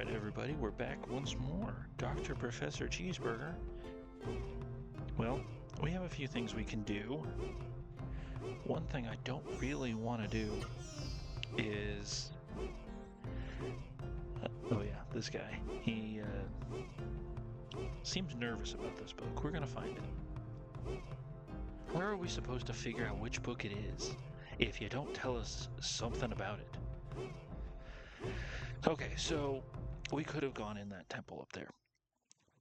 Alright everybody, we're back once more. Dr. Professor Cheeseburger. Well, we have a few things we can do. One thing I don't really want to do is... oh yeah, this guy. He seems nervous about this book. We're gonna find it. Where are we supposed to figure out which book it is if you don't tell us something about it? Okay, so we could have gone in that temple up there,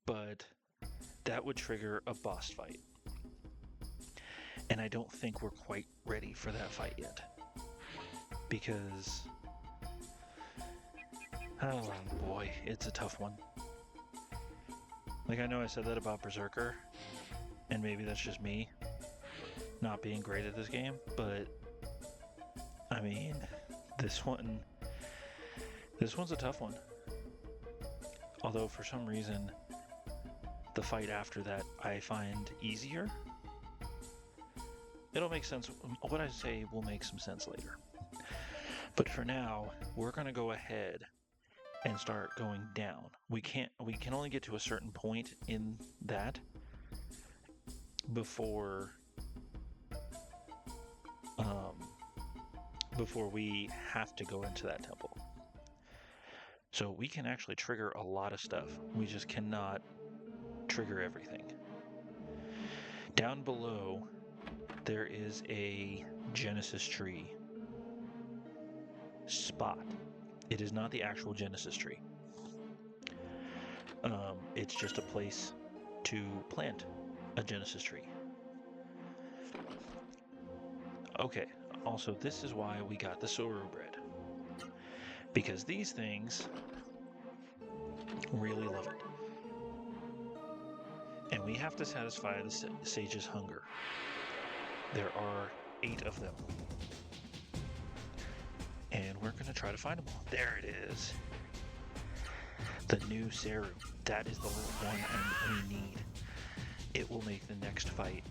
but that would trigger a boss fight. And I don't think we're quite ready for that fight yet. Because, oh boy, it's a tough one. Like, I know I said that about Berserker, and maybe that's just me not being great at this game, but I mean, this one's a tough one. Although for some reason, the fight after that I find easier. It'll make sense. What I say will make some sense later. But for now, we're going to go ahead and start going down. We can only get to a certain point in that before we have to go into that temple. So we can actually trigger a lot of stuff. We just cannot trigger everything. Down below, there is a Genesis Tree spot. It is not the actual Genesis Tree. It's just a place to plant a Genesis Tree. Okay, also this is why we got the Soru bread. Because these things really love it. And we have to satisfy the sage's hunger. There are 8 of them. And we're going to try to find them all. There it is. The new Seru. That is the one we need. It will make the next fight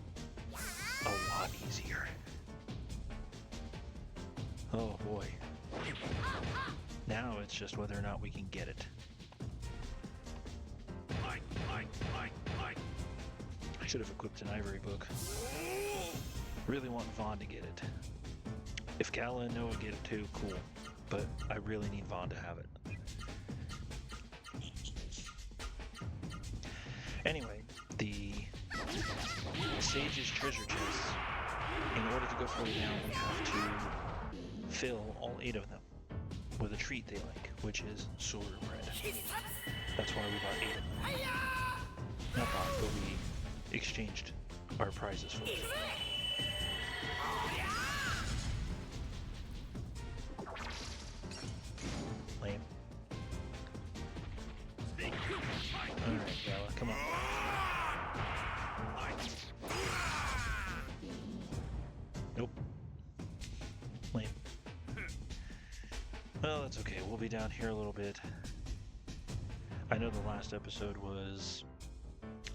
a lot easier. Oh boy. Now it's just whether or not we can get it. I should have equipped an ivory book. Really want Vaughn to get it. If Gala and Noah get it too, cool. But I really need Vaughn to have it. Anyway, the Sage's treasure chests, in order to go further down, we have to fill all 8 of them with a treat they like, which is Soru bread. That's why we bought 8 of them. Not bought, but we exchanged our prizes for it. Lame. Alright, Gala, come on. Nope. Lame. Well, that's okay. We'll be down here a little bit. I know the last episode was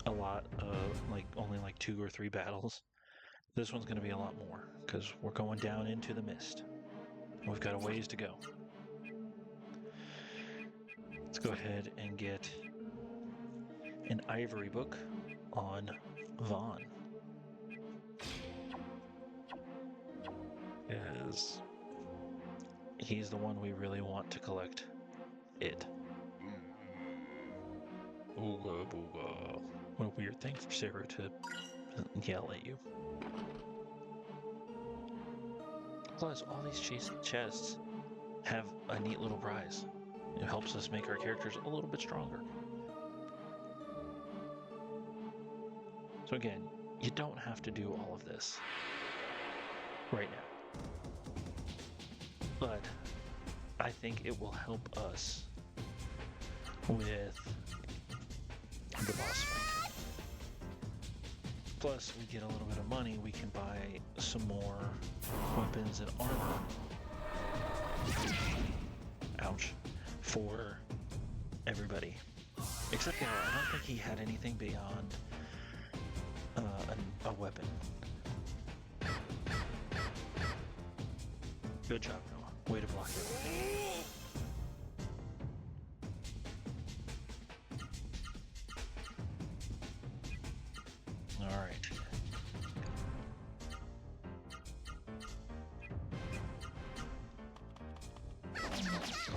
a lot of, only 2 or 3 battles. This one's going to be a lot more, because we're going down into the mist. We've got a ways to go. Let's go ahead and get an ivory book on Vaughn. Because he's the one we really want to collect it. Ooga booga. What a weird thing for Sarah to yell at you. Plus, all these chests have a neat little prize. It helps us make our characters a little bit stronger. So again, you don't have to do all of this right now. But I think it will help us with the boss fight. Plus, we get a little bit of money, we can buy some more weapons and armor. Ouch. For everybody. Except Gala, I don't think he had anything beyond a weapon. Good job, Noah. Way to block everything.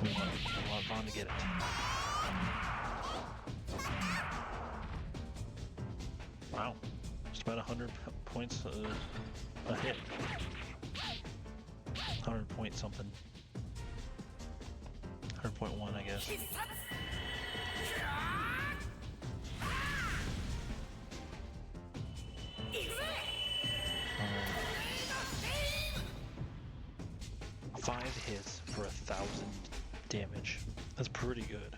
I want Vaughn to get it. Wow. Just about 100 points a hit. 100 point something. 100.1, I guess. 5 hits for 1,000 damage. That's pretty good.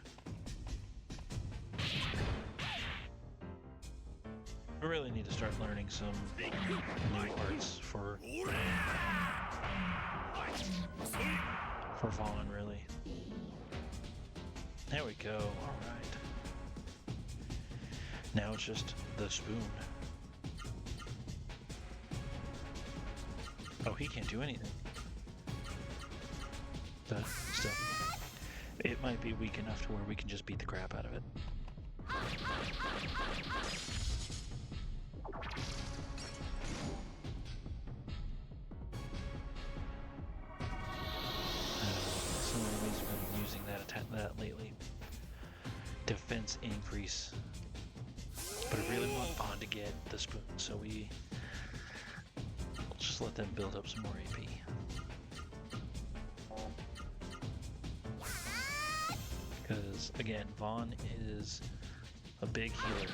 We really need to start learning some new arts for Vaughn, really. There we go. All right. Now it's just the spoon. Oh, he can't do anything. But still, it might be weak enough to where we can just beat the crap out of it. Some enemies have been using that lately. Defense increase. But I really want Vaughn to get the spoon, so we'll just let them build up some more AP. Because, again, Vaughn is a big healer.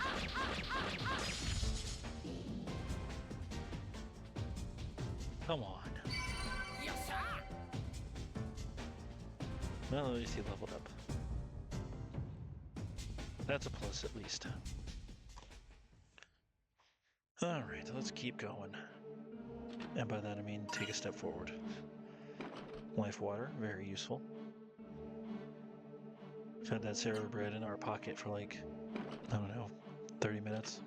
Come on. Well, at least he leveled up. That's a plus, at least. Alright, let's keep going. And by that I mean take a step forward. Life water, very useful. We've had that Sarah bread in our pocket for like, I don't know, 30 minutes.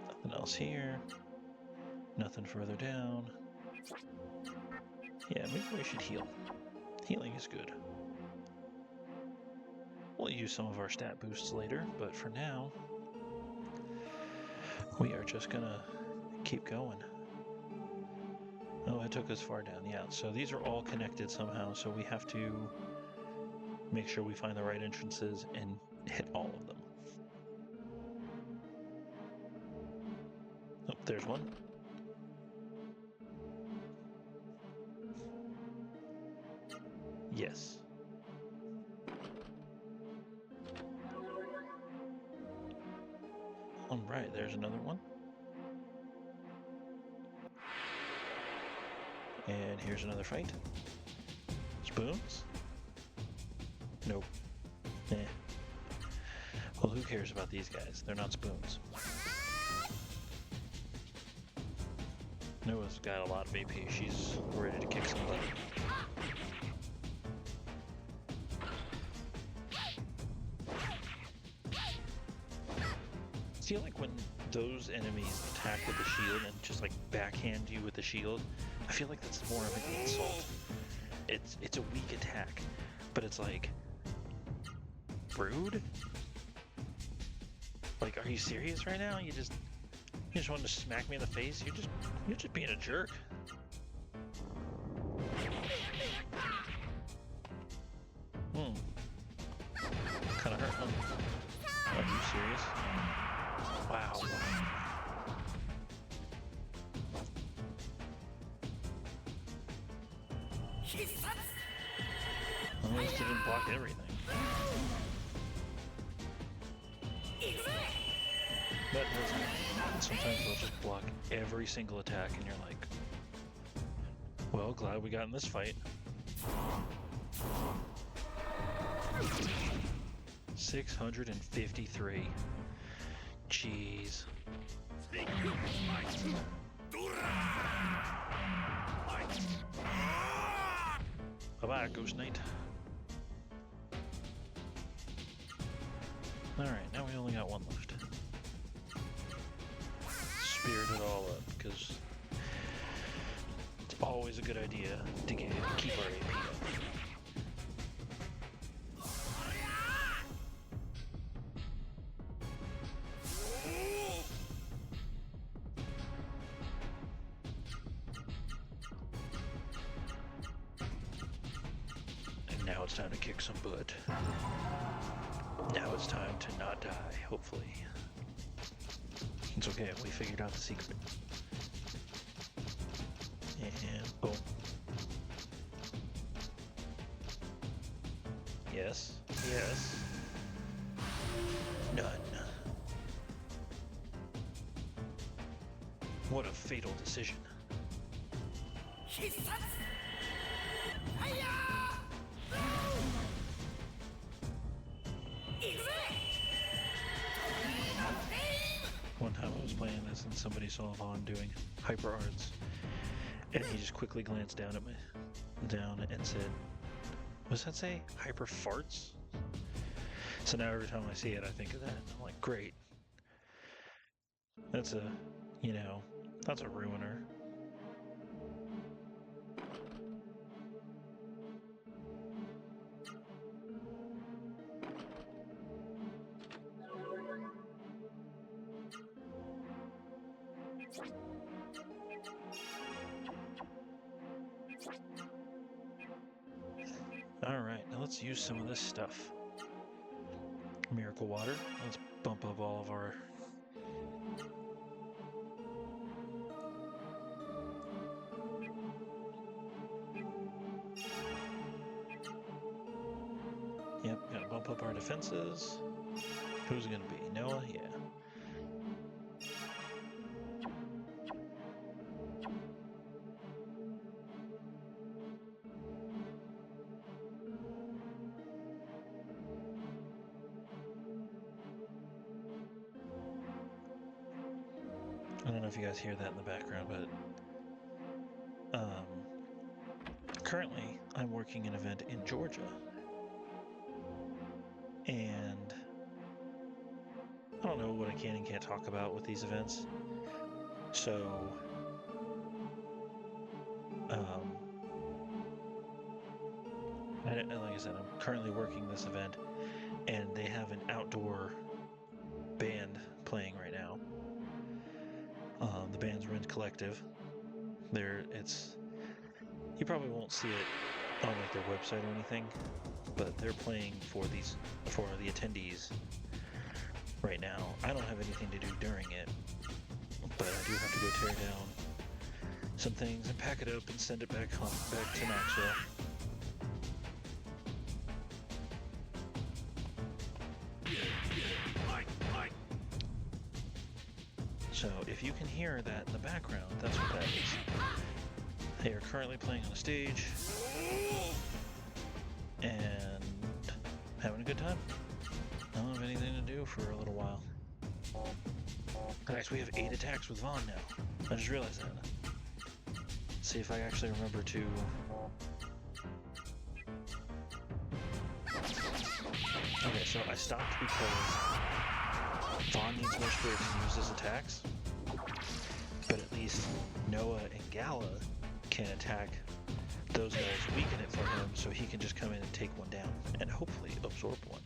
Nothing else here. Nothing further down. Yeah, maybe we should heal. Healing is good. We'll use some of our stat boosts later, but for now, we are just gonna keep going. Oh, it took us far down, yeah. So these are all connected somehow, so we have to make sure we find the right entrances and hit all of them. Oh, there's one. Yes. All right, there's another one. And here's another fight. Spoons? Nope. Eh. Well, who cares about these guys? They're not spoons. Noah's got a lot of AP. She's ready to kick some butt. I feel like when those enemies attack with the shield and just like backhand you with the shield, I feel like that's more of an insult. It's a weak attack, but it's like rude. Like, are you serious right now? You just wanted to smack me in the face? You're just being a jerk. Kinda hurt, huh? Are you serious? Wow. At least it didn't block everything. That doesn't. Sometimes they'll just block every single attack and you're like, well, glad we got in this fight. 653. Jeez. Bye-bye, Ghost Knight. Alright, now we only got one left. Spirit it all up, because it's always a good idea to keep our AP up. Now it's time to kick some butt. Now it's time to not die, hopefully. It's okay, we figured out the secret. And boom. Yes, yes. None. What a fatal decision. One time I was playing this and somebody saw Vaughn doing hyper arts, and he just quickly glanced down at me, and said, "What does that say? Hyper farts?" So now every time I see it, I think of that. I'm like, great. That's a, that's a ruiner. Alright, now let's use some of this stuff. Miracle water. Let's bump up all of our... Yep, gotta bump up our defenses. Who's it gonna be? Noah? Yeah. I don't know if you guys hear that in the background, but currently I'm working an event in Georgia, and I don't know what I can and can't talk about with these events, so like I said, I'm currently working this event, and they have an outdoor band playing right now. The band's Rent Collective. You probably won't see it on like their website or anything, but they're playing for the attendees right now. I don't have anything to do during it, but I do have to go tear down some things and pack it up and send it back to Knoxville. So if you can hear that in the background, that's what that is. They are currently playing on a stage and having a good time. I don't have anything to do for a little while. Guys, we have 8 attacks with Vaughn now. I just realized that. Let's see if I actually remember to... Okay, so I stopped because Vaughn needs more spirit to use his attacks. But at least Noah and Gala can attack those guys, weaken it for him, so he can just come in and take one down, and hopefully absorb one.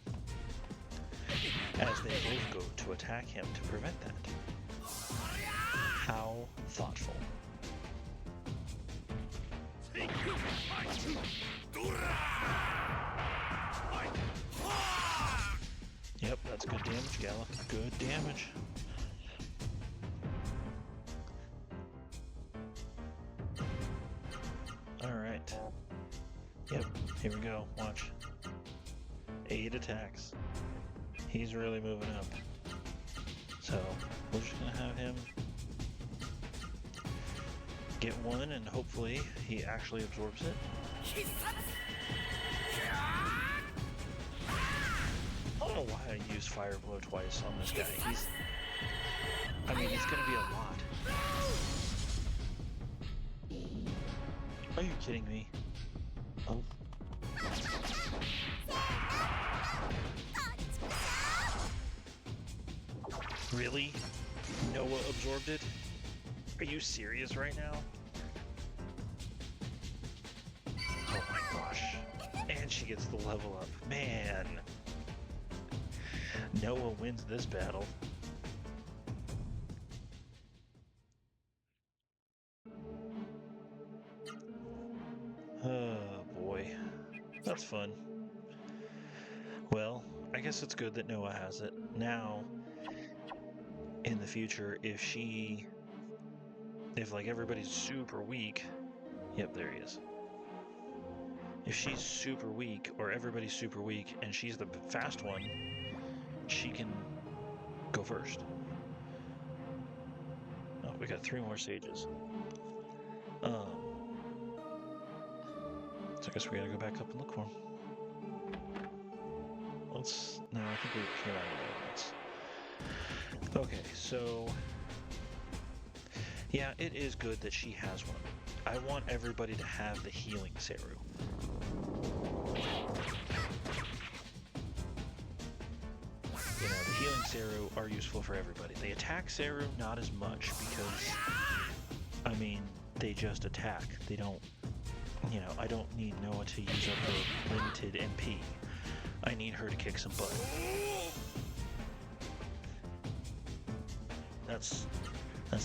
As they both go to attack him to prevent that. How thoughtful. Yep, that's good damage, Gala. Good damage. Alright. Yep, here we go. Watch. 8 attacks. He's really moving up. So, we're just gonna have him get one, and hopefully he actually absorbs it. I don't know why I used Fire Blow twice on this guy. He's gonna be a lot. Are you kidding me? Oh. Really? Noah absorbed it? Are you serious right now? Oh my gosh. And she gets the level up. Man. Noah wins this battle. Oh boy. The that's fun. Well, I guess it's good that Noah has it. Now, in the future, if like everybody's super weak, yep, there he is. If she's super weak, or everybody's super weak, and she's the fast one, she can go first. Oh, we got 3 more sages. So I guess we gotta go back up and look for them. No, I think we came out of the okay, so yeah, it is good that she has one. I want everybody to have the healing Seru. You know, the healing Seru are useful for everybody. The attack Seru, not as much, because, I mean, they just attack. They don't, you know, I don't need Noah to use up her limited MP. I need her to kick some butt. That's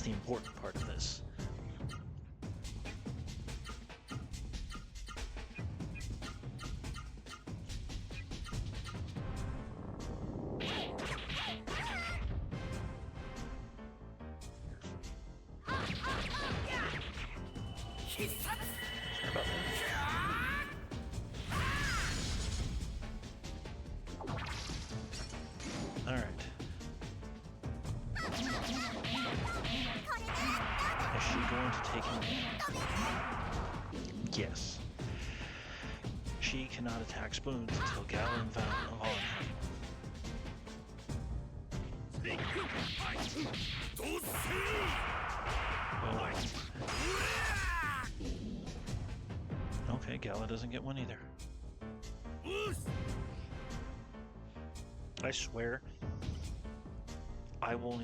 the important part of this. Sorry about that. All right. Is she going to take him? Yes. She cannot attack spoons until Gala and Vaughn have Okay, Gala doesn't get one either. I swear, I will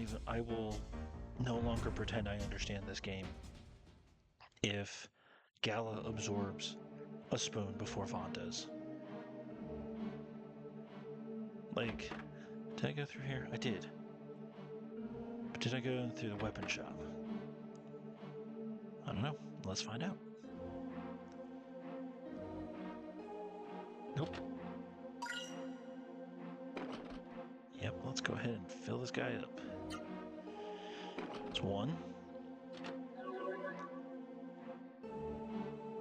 no longer pretend I understand this game if Gala absorbs a spoon before Vaughn does. Like, did I go through here? I did. But did I go through the weapon shop? I don't know. Let's find out. Nope. Yep, let's go ahead and fill this guy up. It's 1.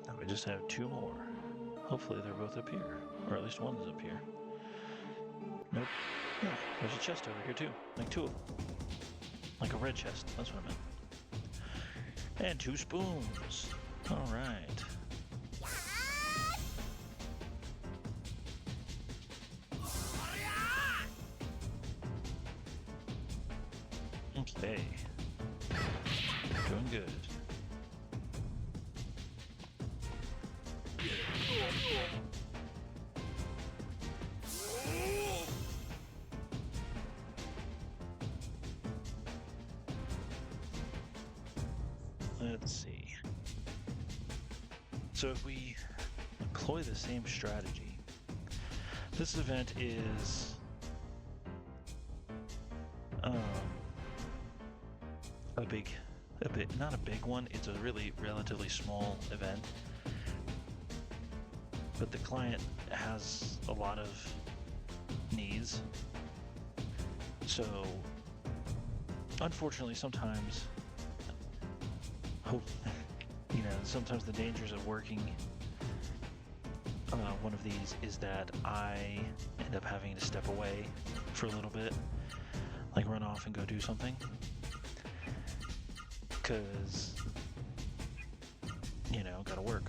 Now we just have 2 more. Hopefully they're both up here. Or at least one is up here. Nope. Yeah, there's a chest over here too. Like 2 of them. Like a red chest. That's what I meant. And 2 spoons. Alright. Okay. Doing good. Let's see. So if we employ the same strategy, this event is not a big one, it's a really relatively small event, but the client has a lot of needs, so unfortunately sometimes sometimes the dangers of working one of these is that I end up having to step away for a little bit, like run off and go do something, because gotta work.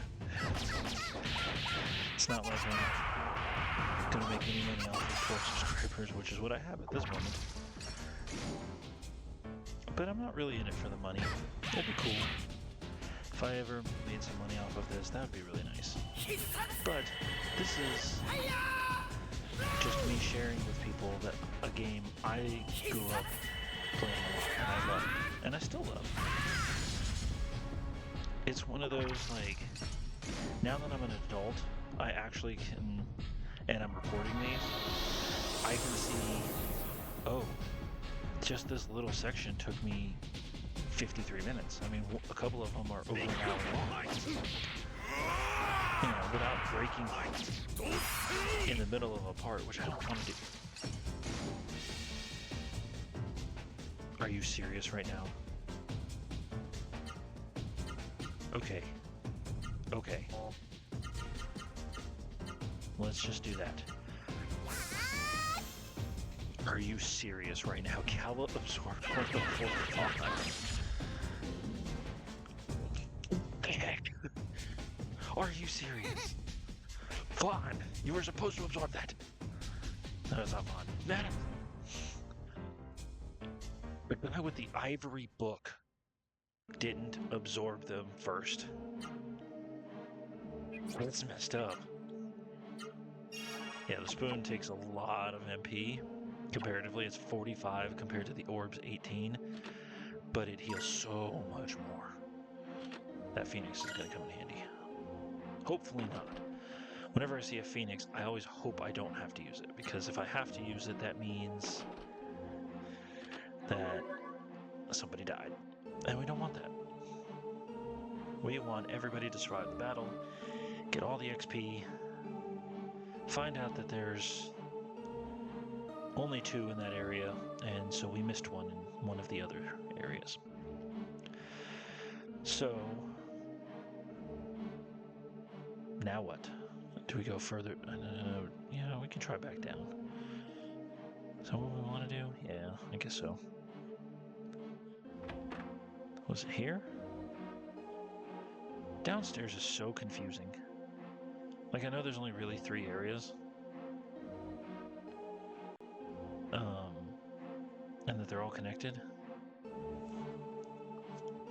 It's not like I'm gonna make any money off of 4 subscribers, which is what I have at this moment. But I'm not really in it for the money. That'd be cool. If I ever made some money off of this, that would be really nice. But this is just me sharing with people that a game I grew up playing a lot and I love, and I still love. It's one of those, like, now that I'm an adult, I actually can, and I'm recording these, I can see, oh, just this little section took me 53 minutes. I mean, a couple of them are over an hour long. without breaking in the middle of a part, which I don't want to do. Are you serious right now? Okay. Okay. Let's just do that. Are you serious right now? Cala absorb what the fuck? The heck? Are you serious? Fun! You were supposed to absorb that! That was not fun. That... The guy with the ivory book didn't absorb them first. That's messed up. Yeah, the spoon takes a lot of MP. Comparatively, it's 45 compared to the orb's 18. But it heals so much more. That Phoenix is going to come in handy. Hopefully not. Whenever I see a Phoenix, I always hope I don't have to use it. Because if I have to use it, that means that somebody died. And we don't want that. We want everybody to survive the battle, get all the XP, find out that there's only 2 in that area, and so we missed one in one of the other areas. So, now what? Do we go further? Yeah, we can try back down. Is that what we want to do? Yeah, I guess so. Was it here? Downstairs is so confusing. Like, I know there's only really 3 areas. And that they're all connected.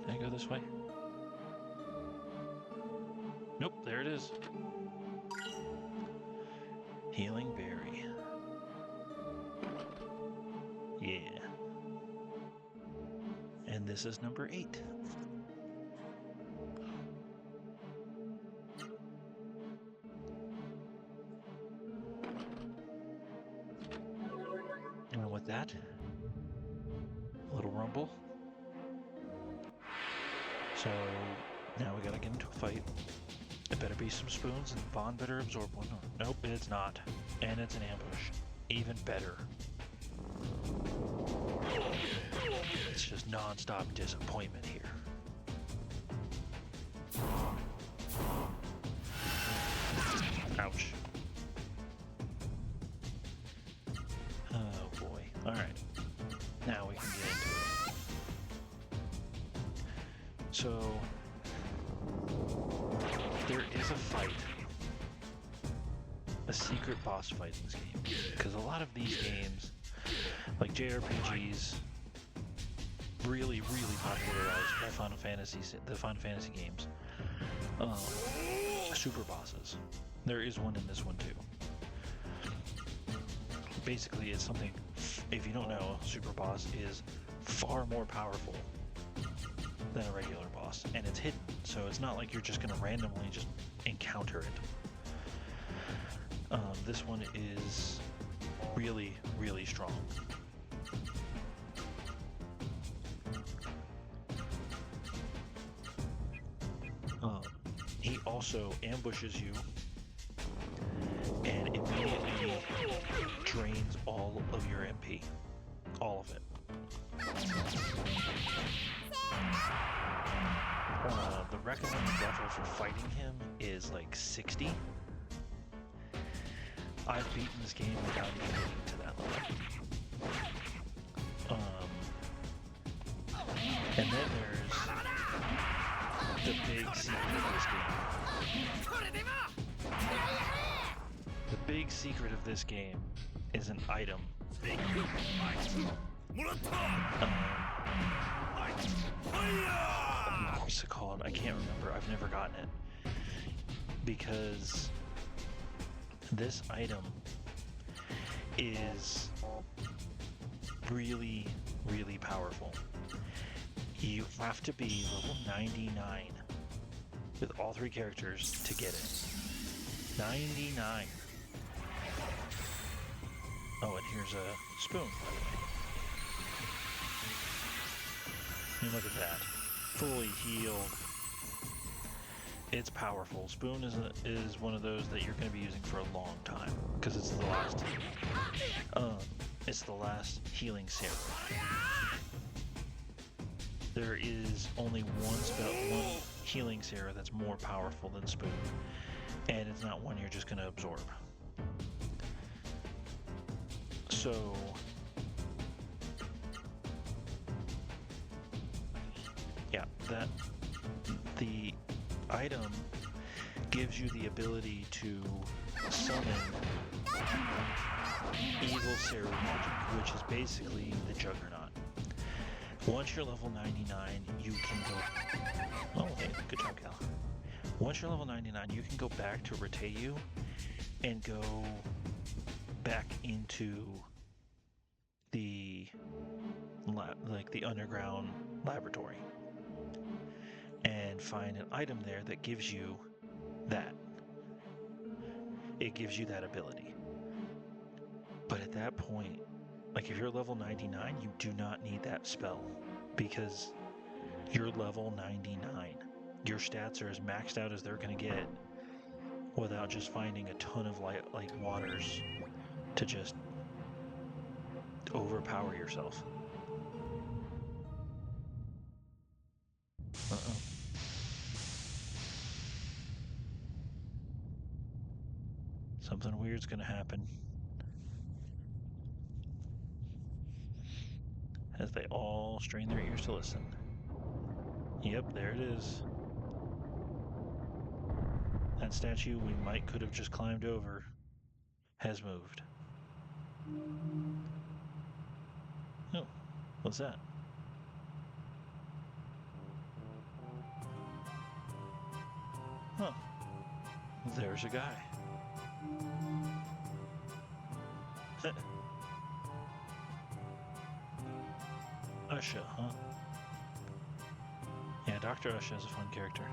Can I go this way? Nope, there it is. Healing berry. Yeah. And this is number 8. And with that, a little rumble. So now we gotta get into a fight. It better be some spoons, and Vaughn better absorb one. Nope, it's not. And it's an ambush. Even better. It's just non-stop disappointment here. Ouch. Oh boy. Alright. Now we can get into it. So, there is a fight. A secret boss fight in this game. Because a lot of these games, like JRPGs, really popularized by Final Fantasy, the Final Fantasy games. Super bosses. There is one in this one too. Basically, it's something, if you don't know, a super boss is far more powerful than a regular boss, and it's hidden, so it's not like you're just going to randomly just encounter it. This one is really strong. He also ambushes you and immediately drains all of your MP. All of it. The recommended level for fighting him is like 60. I've beaten this game without even getting to that level. And then there's the big secret of this game. The big secret of this game is an item. What's it called? I can't remember. I've never gotten it. Because this item is really powerful. You have to be level 99 with all 3 characters to get it. 99. Oh, and here's a spoon, by the way. I mean, look at that. Fully healed. It's powerful. Spoon is one of those that you're going to be using for a long time because it's the last. It's the last healing serum. There is only one healing serum that's more powerful than Spoon, and it's not one you're just going to absorb. So yeah, the item gives you the ability to summon evil Seru magic, which is basically the Juggernaut. Once you're level 99, you can go... Oh, hey, good job, Gal. Once you're level 99, you can go back to Retayu and go back into the the underground laboratory and find an item there that gives you that. It gives you that ability. But at that point, like if you're level 99, you do not need that spell because you're level 99. Your stats are as maxed out as they're going to get without just finding a ton of light waters to just overpower yourself. Uh-oh. Something weird's gonna happen. As they all strain their ears to listen. Yep, there it is. That statue we could have just climbed over has moved. Oh, what's that? Huh. There's a guy. Usha, huh? Yeah, Dr. Usha is a fun character.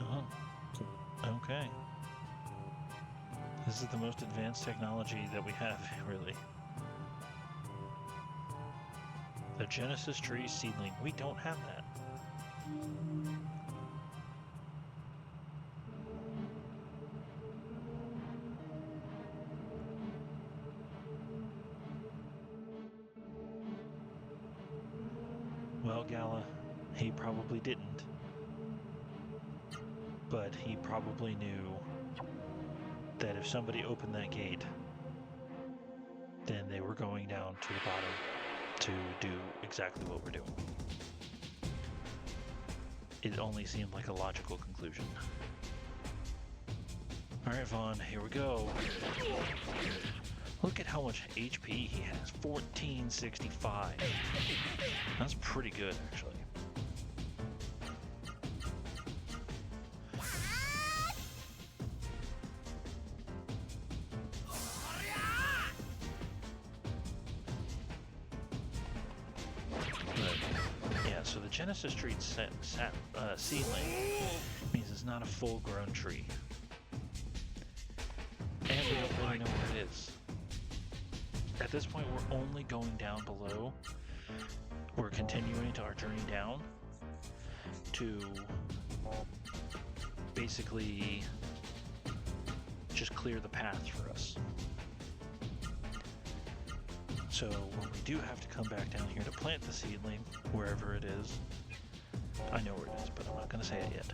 Oh, okay. This is the most advanced technology that we have, really. The Genesis Tree Seedling. We don't have that. Well, Gala, he probably didn't. But he probably knew that if somebody opened that gate, then they were going down to the bottom to do exactly what we're doing. It only seemed like a logical conclusion. Alright, Vaughn, here we go. Look at how much HP he has. 1465. That's pretty good, actually. So the Genesis Tree Seedling means it's not a full-grown tree. And we don't really know where it is. At this point, we're only going down below. We're continuing our journey down to basically just clear the path for us. So when we do have to come back down here to plant the seedling, wherever it is, I know where it is, but I'm not going to say it yet.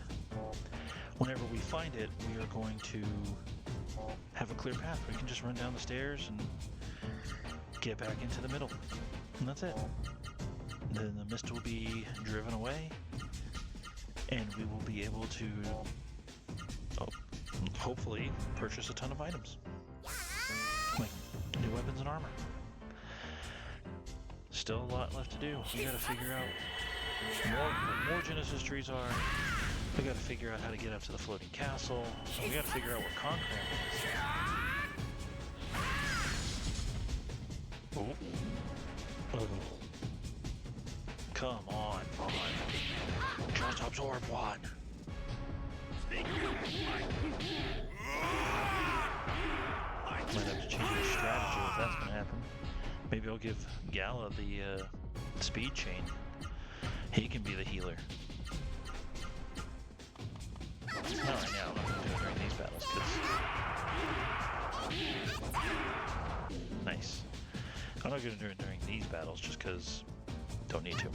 Whenever we find it, we are going to have a clear path. We can just run down the stairs and get back into the middle. And that's it. Then the mist will be driven away, and we will be able to, hopefully, purchase a ton of items. Like new weapons and armor. Still a lot left to do. We gotta figure out what more Genesis trees are. We gotta figure out how to get up to the floating castle. And we gotta figure out where Concram is. Oh. Come on, Vaughn. Just absorb one. Might have to change my strategy if that's gonna happen. Maybe I'll give Gala the speed chain. He can be the healer. Not right now, I'm not gonna do it during these battles, nice. I'm not gonna do it during these battles just because don't need to.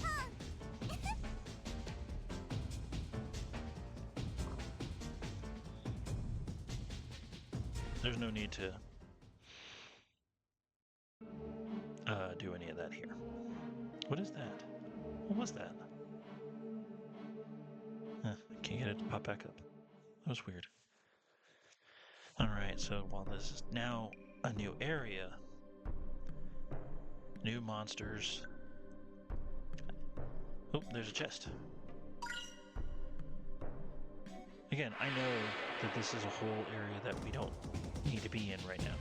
There's no need to do any of that here. What is that? What was that? I can't get it to pop back up. That was weird. Alright, so while this is now a new area, new monsters. Oh, there's a chest. Again, I know that this is a whole area that we don't need to be in right now.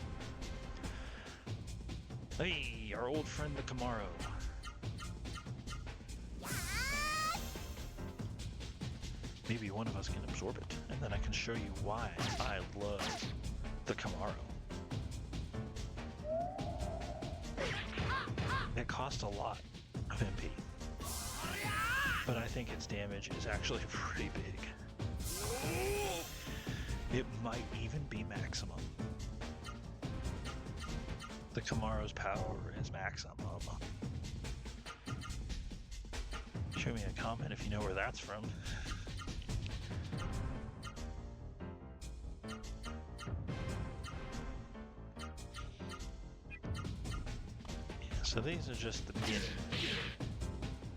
Hey, our old friend the Camaro. Maybe one of us can absorb it, and then I can show you why I love the Camaro. It costs a lot of MP, but I think its damage is actually pretty big. It might even be maximum. The Camaro's power is maximum. Show me a comment if you know where that's from. Yeah, so these are just the beginning.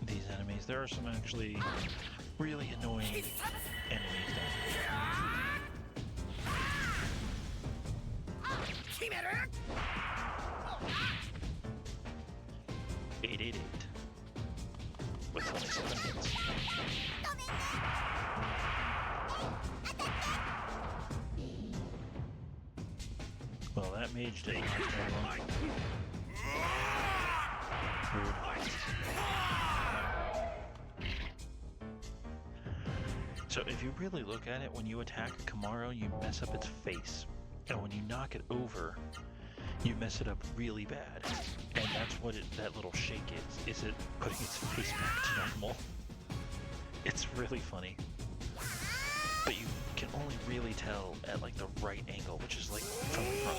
These enemies. There are some actually really annoying enemies down here. 888 with 27 hits. Well, that mage didn't last very long. Rude. So if you really look at it, when you attack a Camaro, you mess up its face. And when you knock it over, you mess it up really bad. And that's what that little shake is it putting its face back to normal. It's really funny. But you can only really tell at like the right angle, which is like from the front.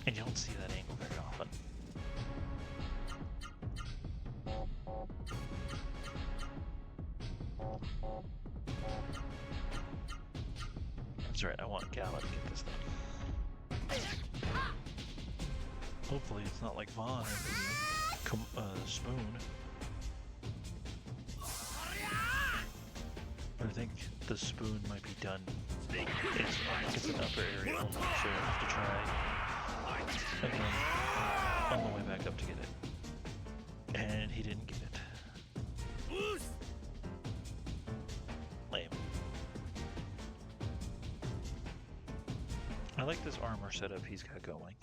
And you don't see that angle very often. That's right, I want Gala to get this thing. Hopefully it's not like Vaughn or the Spoon. But I think the Spoon might be done. It's an upper area only, so we'll have to try again on the way back up to get it. And he didn't get it. Lame. I like this armor setup he's got going.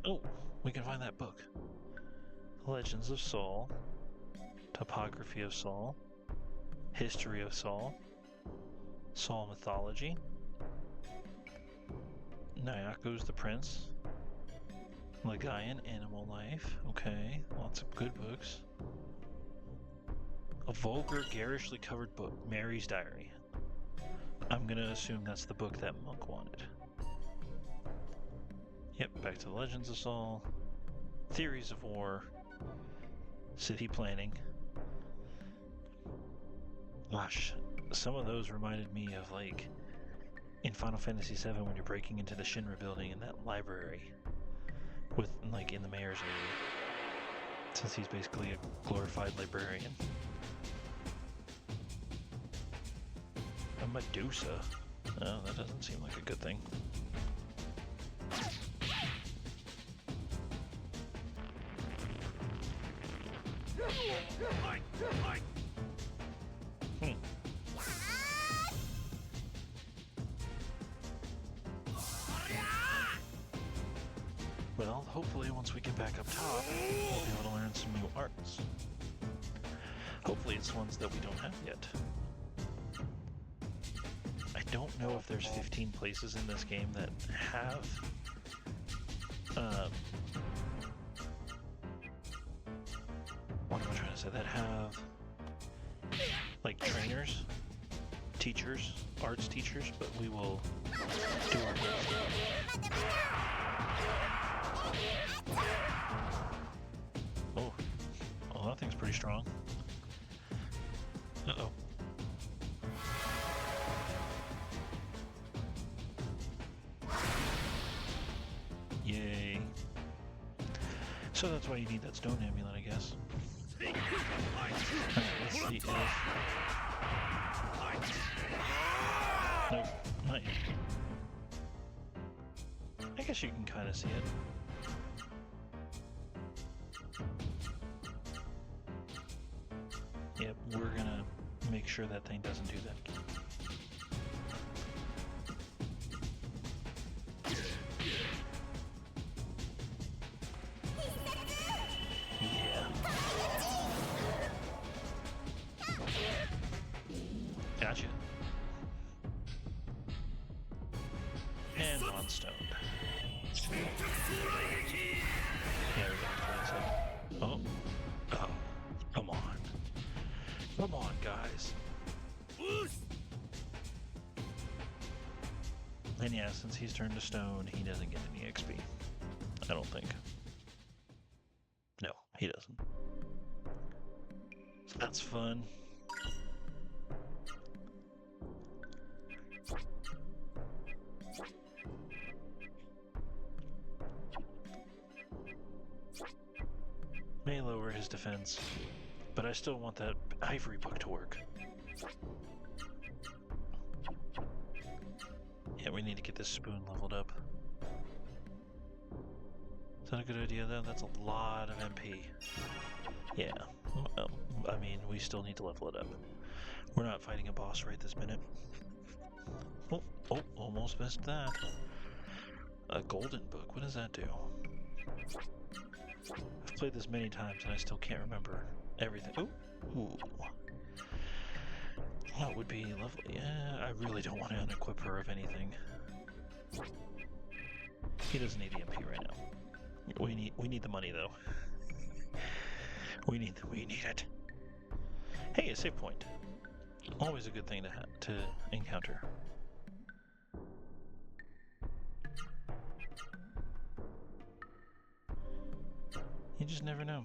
Oh, we can find that book. Legends of Saul, Topography of Saul, History of Saul, Saul Mythology, Nyako's the Prince, Legaian Animal Life, okay, lots of good books. A vulgar, garishly covered book, Mary's Diary. I'm gonna assume that's the book that Monk wanted. Yep, back to the Legends of Saul, Theories of War, City Planning. Gosh, some of those reminded me of like in Final Fantasy VII when you're breaking into the Shinra building in that library with like in the mayor's area, since he's basically a glorified librarian. A Medusa? Oh, that doesn't seem like a good thing. Well, hopefully once we get back up top, we'll be able to learn some new arts. Hopefully it's ones that we don't have yet. I don't know if there's 15 places in this game that have what am I trying to say? That have like trainers, teachers, arts teachers, but we will do our best. Oh, well, that thing's pretty strong. Uh-oh. Yay. So that's why you need that stone amulet, I guess. Alright, let's see if... Nope, not yet. I guess you can kind of see it. Yep, we're gonna make sure that thing doesn't do that. Yeah. Gotcha. And non-stoned. Yeah, we're gonna try this out. Oh. Oh. Come on. Come on, guys. And yeah, since he's turned to stone, he doesn't get any XP. I don't think. No, he doesn't. So that's fun. May lower his defense, but I still want that ivory book to work. Yeah, we need to get this spoon leveled up. Is that a good idea though? That's a lot of MP. Yeah, well, I mean, we still need to level it up. We're not fighting a boss right this minute. Oh, oh, almost missed that. A golden book, what does that do? I've played this many times and I still can't remember everything. Ooh, ooh. That would be lovely. Yeah, I really don't want to unequip her of anything. He doesn't need EMP right now. We need the money though. we need it. Hey, a save point. Always a good thing to encounter. You just never know.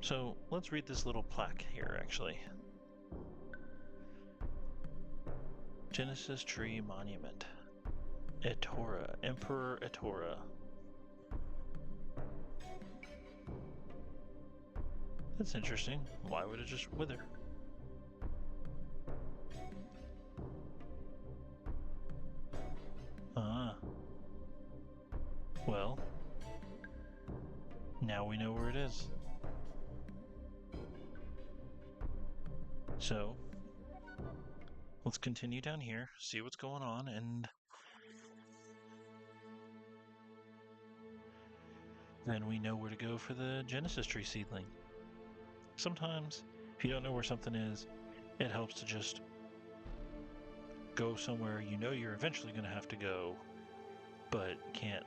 So let's read this little plaque here, actually. Genesis Tree Monument. Etora, Emperor Etora. That's interesting. Why would it just wither? Well, now we know where it is. So, let's continue down here, see what's going on, and then we know where to go for the Genesis Tree Seedling. Sometimes, if you don't know where something is, it helps to just go somewhere you know you're eventually going to have to go, but can't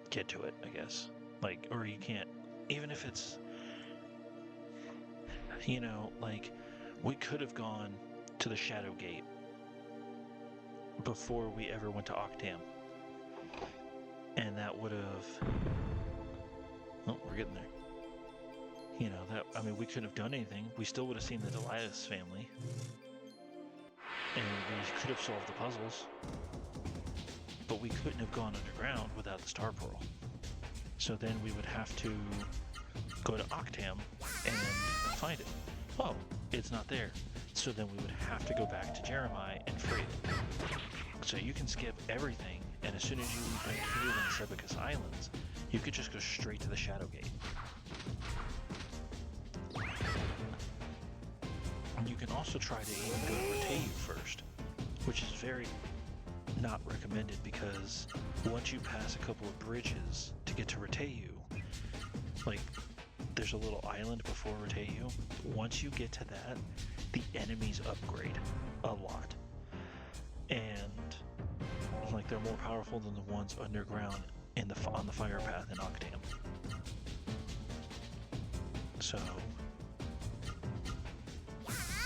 get to it, I guess. Like, or you can't, even if it's, you know, like, we could have gone to the Shadow Gate before we ever went to Octam. And that would have, oh, we're getting there. You know, that, I mean, we couldn't have done anything. We still would have seen the Delias family. And we could have solved the puzzles. But we couldn't have gone underground without the Star Pearl. So then we would have to go to Octam and find it. Oh, it's not there. So then we would have to go back to Jeremiah and free it. So you can skip everything, and as soon as you leave Vancouver and Sebicus Islands, you could just go straight to the Shadow Gate. And you can also try to even go to Retayu first, which is very not recommended because once you pass a couple of bridges to get to Retayu, like, there's a little island before Roteu. Once you get to that, the enemies upgrade a lot. And like they're more powerful than the ones underground on the fire path in Octam. So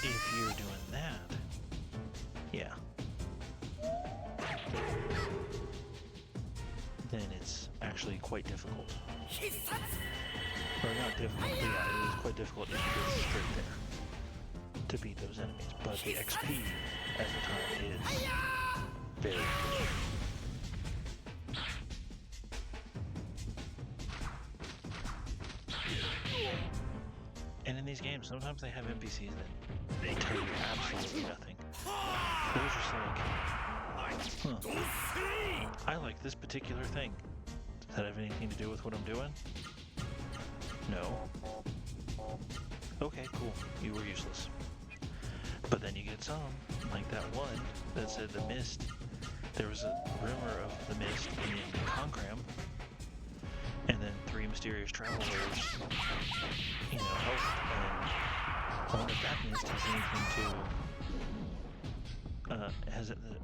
if you're doing that, yeah, then it's actually quite difficult. Or not difficult, but yeah, it is quite difficult if you go straight there to beat those enemies. But the XP at the time is very good. And in these games, sometimes they have NPCs that they tell you absolutely nothing. They're just like, huh, I like this particular thing. Does that have anything to do with what I'm doing? No. Okay, cool. You were useless. But then you get some, like that one that said the mist. There was a rumor of the mist in Concram, and then 3 mysterious travelers, helped, and I wonder if that mist has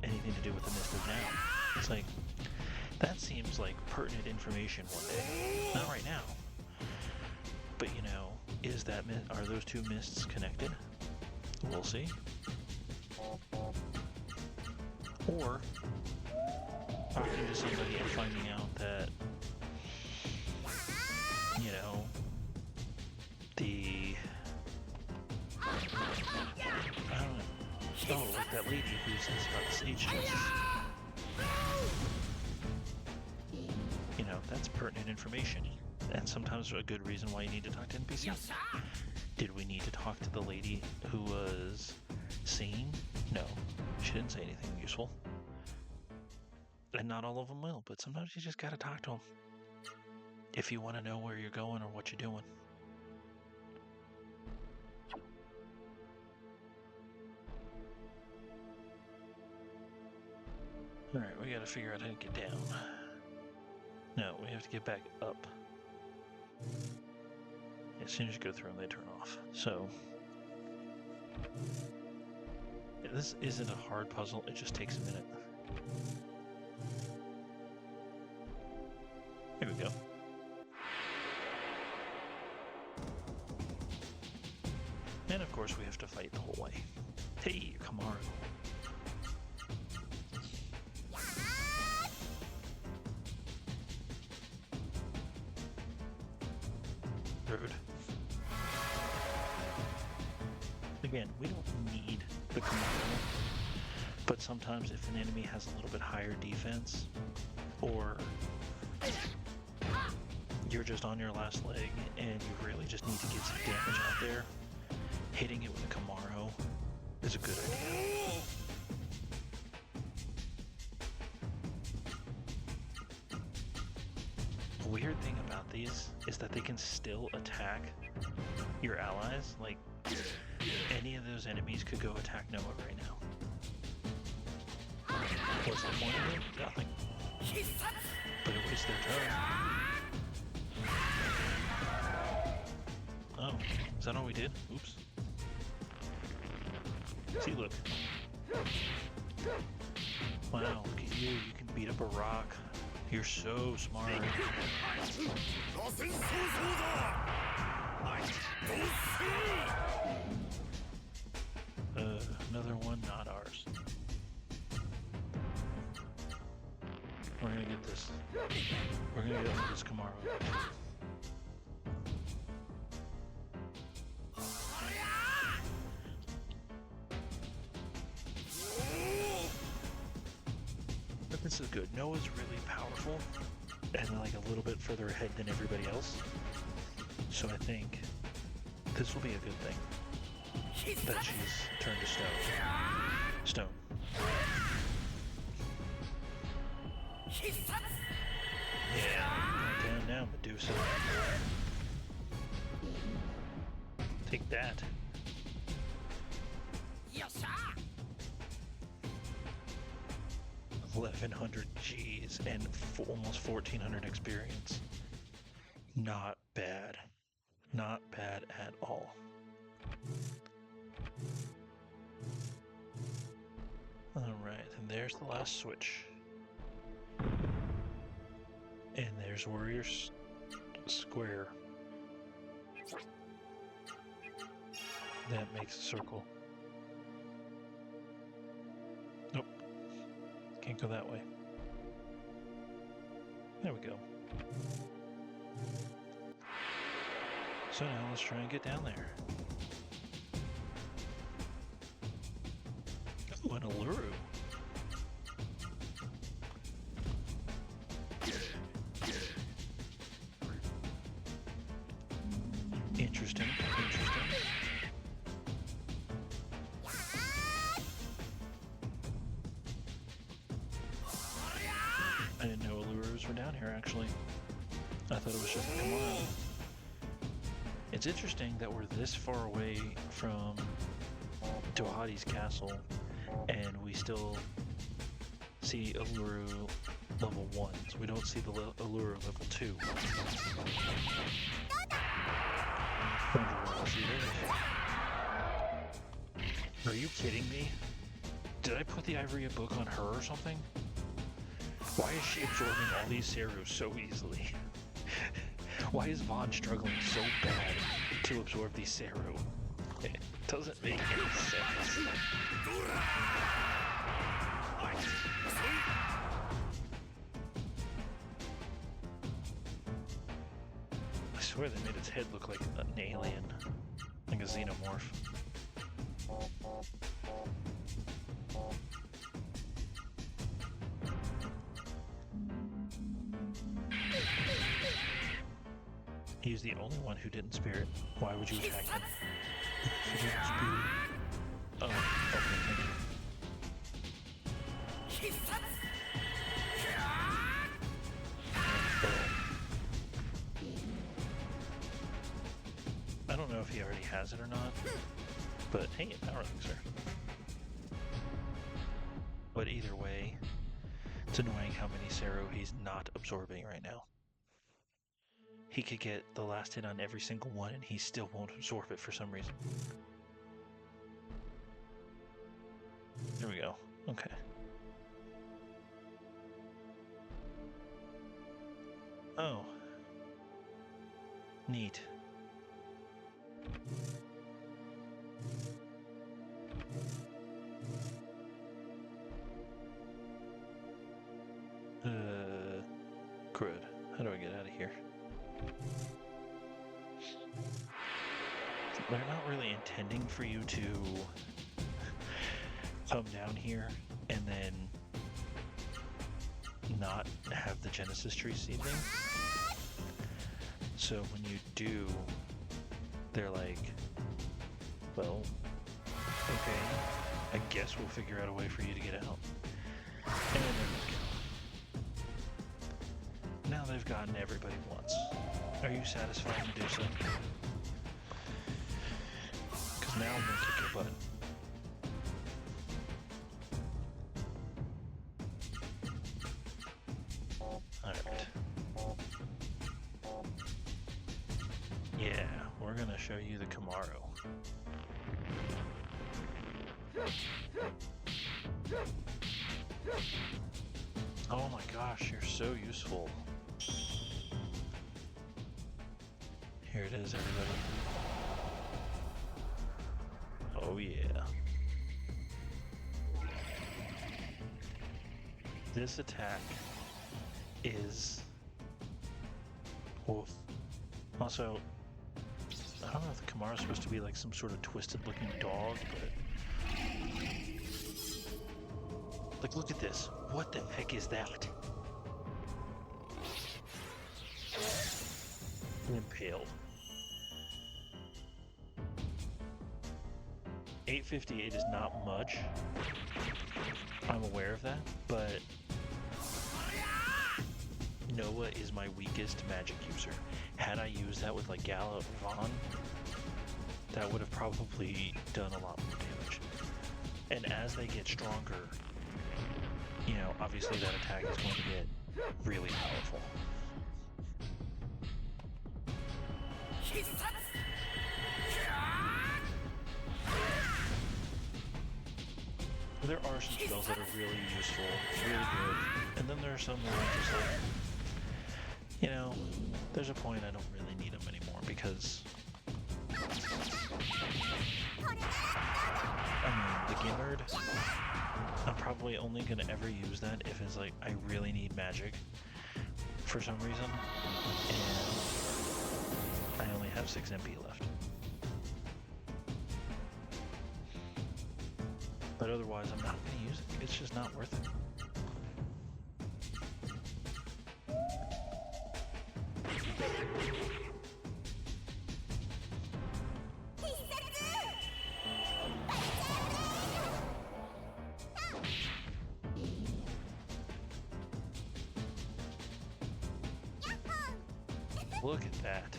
anything to do with the mist of now. It's like, that seems like pertinent information one day. Not right now. But are those 2 mists connected? We'll see. Or talking to somebody and finding out that, I don't know. Oh, like that lady who says about the sage chests. That's pertinent information. And sometimes a good reason why you need to talk to NPCs. Did we need to talk to the lady who was seen? No, she didn't say anything useful. And not all of them will, but sometimes you just gotta talk to them. If you want to know where you're going or what you're doing. Alright, we gotta figure out how to get down. No, we have to get back up. As soon as you go through them, they turn off. So, this isn't a hard puzzle, it just takes a minute. Here we go. And of course we have to fight the whole way. Hey, Kamaru. Rude. Again, we don't need the Kamaru, but sometimes if an enemy has a little bit higher defense, or you're just on your last leg and you really just need to get some damage out there, hitting it with a Kamaru is a good idea. The weird thing about these is that they can still attack your allies. Like, any of those enemies could go attack Noah right now. What's the point of it? Nothing. But it wastes their turn. Oh, is that all we did? Oops. See, look. Wow, look at you. You can beat up a rock. You're so smart. Another one, not ours. We're gonna get this. We're gonna get this Kamaru. But this is good. Noah's really powerful and like a little bit further ahead than everybody else. So I think this will be a good thing. That she's turned to stone. Yeah, down now, Medusa. Take that. 1100 G's and almost 1400 experience. Not bad. Not bad at all. Alright, and there's the last switch. And there's Warrior's Square. That makes a circle. Nope. Can't go that way. There we go. So now let's try and get down there. Oh, an Uluru. Interesting, interesting. I didn't know Ulurus were down here, actually. I thought it was just a Kamara. It's interesting that we're this far away from Dohadi's castle, and we still see Uluru level 1. So we don't see the Uluru level 2. Are you kidding me? Did I put the Ivory book on her or something? Why is she absorbing all these Serus so easily? Why is Vaughn struggling so bad to absorb these Seru? It doesn't make any sense. I swear they made its head look like an alien, like a xenomorph. He's the only one who didn't spirit. Why would you attack him? He didn't spirit. Oh, okay, thank you. I don't know if he already has it or not, but hey, power elixir. But either way, it's annoying how many Seru he's not absorbing right now. He could get the last hit on every single one and he still won't absorb it for some reason. There we go. Okay. Oh. Neat. Crud. How do I get out of here? They're not really intending for you to come down here and then not have the Genesis Tree Seedling. So when you do, they're like, well, okay, I guess we'll figure out a way for you to get out. And then now they've gotten everybody once. Are you satisfied, Medusa? Because now I'm gonna kick your butt. Alright. Yeah, we're gonna show you the Camaro. Oh my gosh, you're so useful. Here it is, everybody. Oh yeah. This attack is oof. Also, I don't know if the Kamara is supposed to be like some sort of twisted looking dog, but like, look at this. What the heck is that? Impaled. 858 is not much. I'm aware of that, but Noah is my weakest magic user. Had I used that with like Gala or Vaughn, that would have probably done a lot more damage. And as they get stronger, you know, obviously that attack is going to get really powerful. There are some spells that are really useful, really good, and then there are some that are just like, you know, there's a point I don't really need them anymore because, I mean, the Withered, I'm probably only going to ever use that if it's like I really need magic for some reason, and I only have 6 MP left. But otherwise, I'm not going to use it. It's just not worth it. Look at that.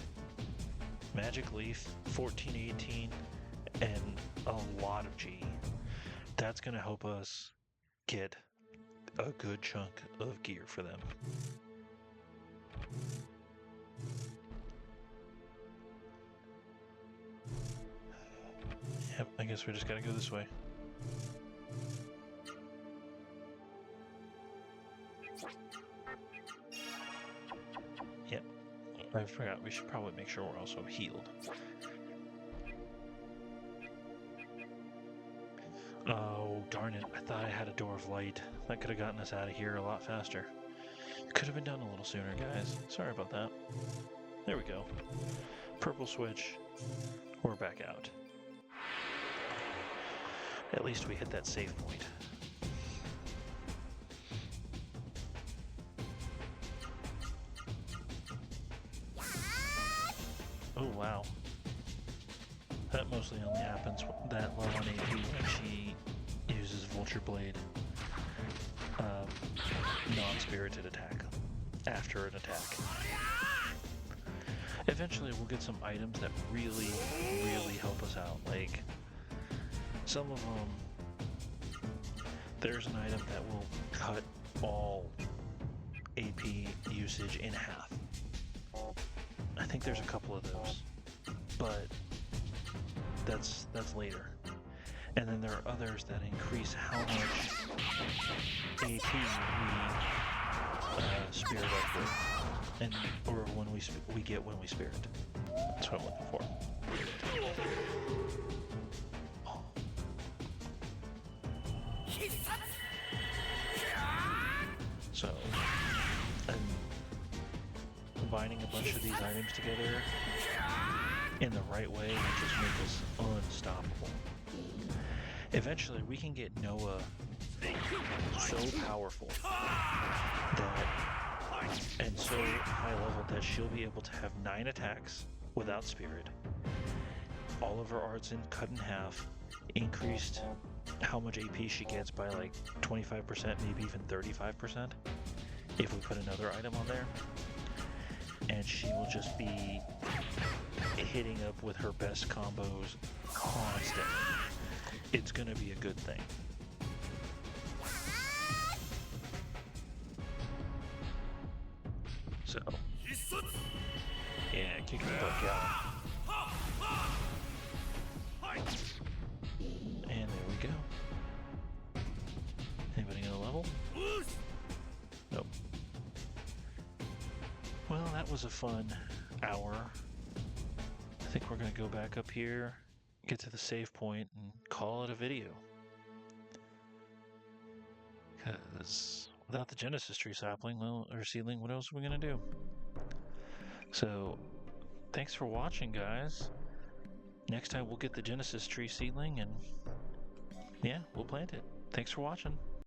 Magic Leaf, 1418, and a lot of G. That's going to help us get a good chunk of gear for them. Yep, I guess we just gotta go this way. Yep, I forgot, we should probably make sure we're also healed. Oh, darn it. I thought I had a door of light. That could have gotten us out of here a lot faster. Could have been done a little sooner, guys. Sorry about that. There we go. Purple switch. We're back out. At least we hit that save point. Oh, wow. That mostly only happens that low on AP when she uses Vulture Blade non-spirited attack after an attack. Eventually we'll get some items that really, really help us out. Like, some of them, there's an item that will cut all AP usage in half. I think there's a couple of those, but that's later. And then there are others that increase how much AP we spirit up with, and or when we get when we spirit. That's what I'm looking for. So, I'm combining a bunch of these items together in the right way will just make us unstoppable. Eventually, we can get Noah so powerful that, and so high level that she'll be able to have 9 attacks without spirit, all of her arts cut in half, increased how much AP she gets by like 25%, maybe even 35% if we put another item on there, and she will just be hitting up with her best combos constantly. It's gonna be a good thing. So, yeah, kick the butt, gal. And there we go. Anybody gonna level? Nope. Well, that was a fun hour. I think we're gonna go back up here, get to the save point, and call it a video. Because without the Genesis Tree Sapling, well, or Seedling, what else are we gonna do? So, thanks for watching, guys. Next time we'll get the Genesis Tree Seedling, and yeah, we'll plant it. Thanks for watching.